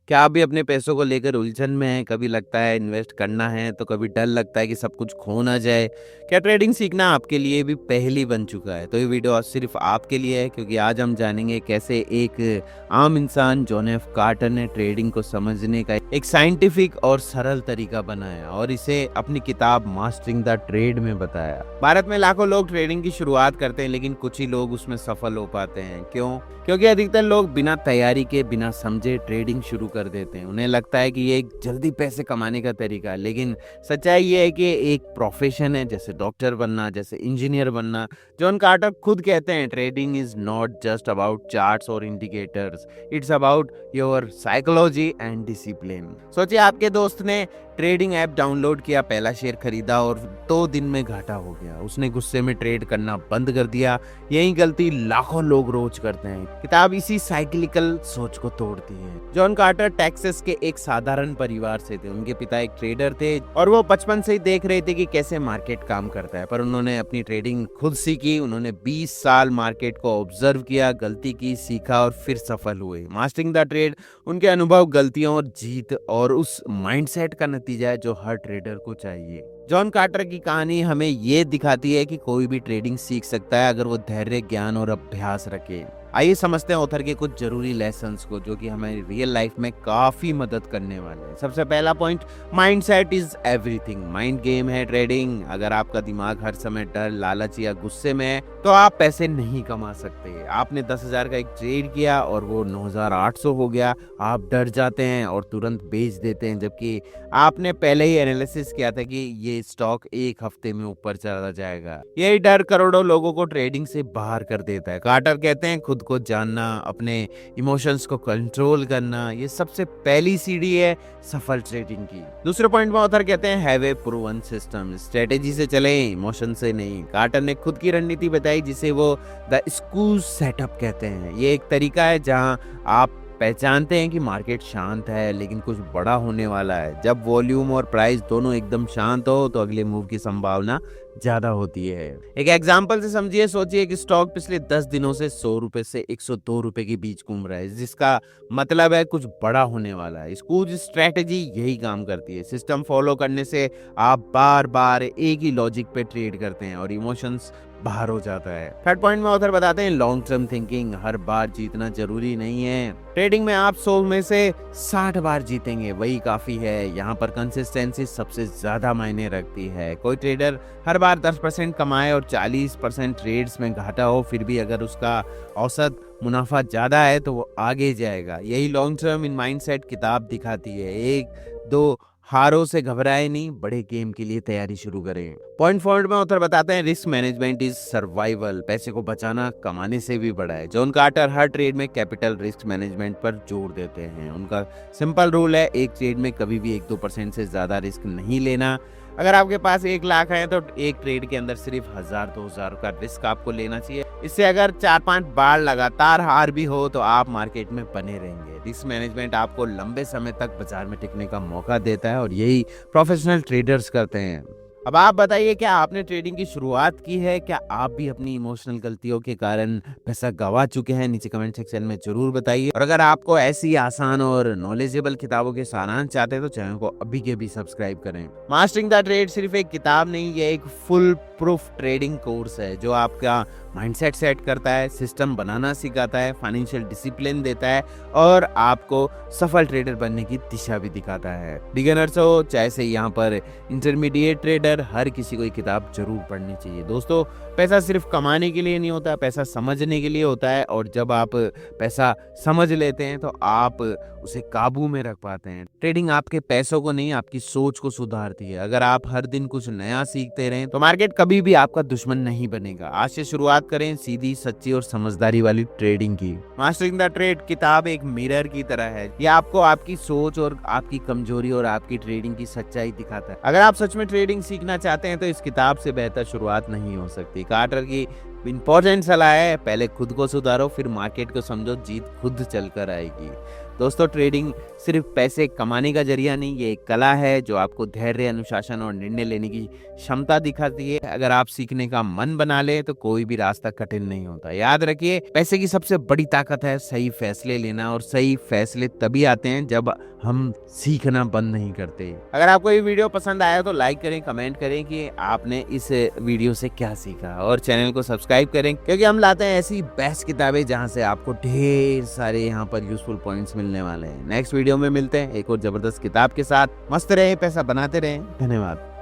क्या आप भी अपने पैसों को लेकर उलझन में हैं? कभी लगता है इन्वेस्ट करना है तो कभी डर लगता है कि सब कुछ खो ना जाए। क्या ट्रेडिंग सीखना आपके लिए भी पहेली बन चुका है? तो ये वीडियो आज सिर्फ आपके लिए है, क्योंकि आज हम जानेंगे कैसे एक आम इंसान जॉन एफ कार्टर ने ट्रेडिंग को समझने का एक साइंटिफिक और सरल तरीका बनाया और इसे अपनी किताब मास्टरिंग द ट्रेड में बताया। भारत में लाखों लोग ट्रेडिंग की शुरुआत करते हैं, लेकिन कुछ ही लोग उसमें सफल हो पाते हैं। क्यों? क्योंकि अधिकतर लोग बिना तैयारी के, बिना समझे ट्रेडिंग शुरू कर देते हैं। उन्हें लगता है कि ये एक जल्दी पैसे कमाने का तरीका है, लेकिन सच्चाई ये है कि एक प्रोफेशन है, जैसे डॉक्टर बनना, जैसे इंजीनियर बनना। जॉन कार्टर खुद कहते हैं, trading is not just about charts और indicators, it's about your psychology and discipline. सोचिए, आपके दोस्त ने ट्रेडिंग ऐप डाउनलोड किया, पहला शेयर खरीदा और 2 दिन में घाटा हो गया। उसने गुस्से में ट्रेड करना बंद कर दिया। यही गलती लाखों लोग रोज करते हैं। किताब इसी साइक्लिकल सोच को तोड़ती है। जॉन कार्टर टेक्सास के एक साधारण परिवार से थे। उनके पिता एक ट्रेडर थे और वो बचपन से ही देख रहे थे कि कैसे मार्केट काम करता है, पर उन्होंने अपनी ट्रेडिंग खुद सीखी। उन्होंने 20 साल मार्केट को ऑब्जर्व किया, गलती की, सीखा और फिर सफल हुए। मास्टरिंग द ट्रेड उनके अनुभव, गलतियों और जीत और उस माइंडसेट का नतीजा है जो हर ट्रेडर को चाहिए। जॉन कार्टर की कहानी हमें ये दिखाती है कि कोई भी ट्रेडिंग सीख सकता है अगर वो धैर्य, ज्ञान और अभ्यास रखे। आइए समझते हैं ऑथर के कुछ जरूरी लेसन्स को, जो कि हमें रियल लाइफ में काफी मदद करने वाले हैं। सबसे पहला point, mindset is everything. Mind game है ट्रेडिंग। अगर आपका दिमाग हर समय डर, लालच या गुस्से में है तो आप पैसे नहीं कमा सकते। आपने 10,000 का एक ट्रेड किया और वो 9,800 हो गया, आप डर जाते हैं और तुरंत बेच देते हैं, जबकि आपने पहले ही एनालिसिस किया था कि ये स्टॉक 1 हफ्ते में ऊपर चला जाएगा। यही डर करोड़ों लोगों को ट्रेडिंग से बाहर कर देता है। कार्टर कहते हैं, खुद को जानना, अपने इमोशंस को कंट्रोल करना, ये सबसे पहली सीढ़ी है सफल ट्रेडिंग की। दूसरे पॉइंट में ऑथर कहते हैं, have a proven system. Strategy से चलें, इमोशन से नहीं। कार्टर ने खुद की रणनीति बताई, जिसे वो द स्कूज सेटअप कहते हैं। ये एक तरीका है जहां आप पहचानते हैं कि मार्केट शांत है लेकिन कुछ बड़ा होने वाला है। जब वॉल्यूम और प्राइस दोनों एकदम शांत हो तो अगले मूव की संभावना ज्यादा होती है। एक एग्जांपल से समझिए, सोचिए कि स्टॉक पिछले 10 दिनों से 100 रुपए से 102 रुपए के बीच घूम रहा है, जिसका मतलब है कुछ बड़ा होने वाला है। स्कूज स्ट्रेटेजी यही काम करती है। सिस्टम फॉलो करने से आप बार बार एक ही लॉजिक पे ट्रेड करते हैं और इमोशंस बाहर हो जाता है। थर्ड पॉइंट में ऑथर बताते हैं, लॉन्ग टर्म थिंकिंग। हर बार जीतना जरूरी नहीं है। ट्रेडिंग में आप 100 में से 60 बार जीतेंगे, वही काफी है। यहाँ पर कंसिस्टेंसी सबसे ज्यादा मायने रखती है। कोई ट्रेडर हर बार 10% कमाए और 40% ट्रेड्स में घाटा हो, फिर भी अगर उसका औसत मुनाफा ज्यादा है तो वो आगे जाएगा। यही लॉन्ग टर्म इन माइंडसेट किताब दिखाती है। 1-2 हारों से घबराए नहीं, बड़े गेम के लिए तैयारी शुरू करें। पॉइंट 4 में ऑथर बताते हैं, रिस्क मैनेजमेंट इज सर्वाइवल। पैसे को बचाना कमाने से भी बड़ा है। जॉन कार्टर हर ट्रेड में कैपिटल रिस्क मैनेजमेंट पर जोर देते हैं। उनका सिंपल रूल है, एक ट्रेड में कभी भी 1-2% से ज्यादा रिस्क नहीं लेना। अगर आपके पास 1 लाख है तो एक ट्रेड के अंदर सिर्फ 1,000-2,000 का रिस्क आपको लेना चाहिए। इससे अगर 4-5 बार लगातार हार भी हो तो आप मार्केट में बने रहेंगे। रिस्क मैनेजमेंट आपको लंबे समय तक बाजार में टिकने का मौका देता है और यही प्रोफेशनल ट्रेडर्स करते हैं। अब आप बताइए, क्या आपने ट्रेडिंग की शुरुआत की है? क्या आप भी अपनी इमोशनल गलतियों के कारण पैसा गंवा चुके हैं? नीचे कमेंट सेक्शन में जरूर बताइए। और अगर आपको ऐसी आसान और नॉलेजेबल किताबों के सारांश चाहते हैं तो चैनल को अभी के भी सब्सक्राइब करें। मास्टरिंग द ट्रेड सिर्फ एक किताब नहीं, ये एक फुल प्रूफ ट्रेडिंग कोर्स है जो आपका माइंडसेट सेट करता है, सिस्टम बनाना सिखाता है, फाइनेंशियल डिसिप्लिन देता है और आपको सफल ट्रेडर बनने की दिशा भी दिखाता है। बिगिनर्स हो चाहे से यहाँ पर इंटरमीडिएट ट्रेडर, हर किसी को ये किताब जरूर पढ़नी चाहिए। दोस्तों, पैसा सिर्फ कमाने के लिए नहीं होता, पैसा समझने के लिए होता है। और जब आप पैसा समझ लेते हैं तो आप उसे काबू में रख पाते हैं। ट्रेडिंग आपके पैसों को नहीं, आपकी सोच को सुधारती है। अगर आप हर दिन कुछ नया सीखते रहें तो मार्केट कभी भी आपका दुश्मन नहीं बनेगा। आज से शुरुआत करें सीधी, सच्ची और समझदारी वाली ट्रेडिंग की। मास्टरिंग द ट्रेड किताब एक मिरर की तरह है। ये आपको आपकी सोच और आपकी कमजोरी और आपकी ट्रेडिंग की सच्चाई दिखाता है। अगर आप सच में ट्रेडिंग सीखना चाहते हैं तो इस किताब से बेहतर शुरुआत नहीं हो सकती। कार्टर की इंपॉर्टेंट सलाह है, पहले खुद को सुधारो, फिर मार्केट को समझो, जीत खुद चलकर आएगी। दोस्तों, ट्रेडिंग सिर्फ पैसे कमाने का जरिया नहीं, ये एक कला है जो आपको धैर्य, अनुशासन और निर्णय लेने की क्षमता दिखाती है। अगर आप सीखने का मन बना ले तो कोई भी रास्ता कठिन नहीं होता। याद रखिए, पैसे की सबसे बड़ी ताकत है सही फैसले लेना, और सही फैसले तभी आते हैं जब हम सीखना बंद नहीं करते। अगर आपको ये वीडियो पसंद आया तो लाइक करें, कमेंट करें कि आपने इस वीडियो से क्या सीखा, और चैनल को सब्सक्राइब करें, क्योंकि हम लाते हैं ऐसी बेस्ट किताबें जहां से आपको ढेर सारे यहाँ पर यूजफुल पॉइंट्स मिलने वाले हैं। नेक्स्ट वीडियो में मिलते हैं एक और जबरदस्त किताब के साथ। मस्त रहे, पैसा बनाते रहे। धन्यवाद।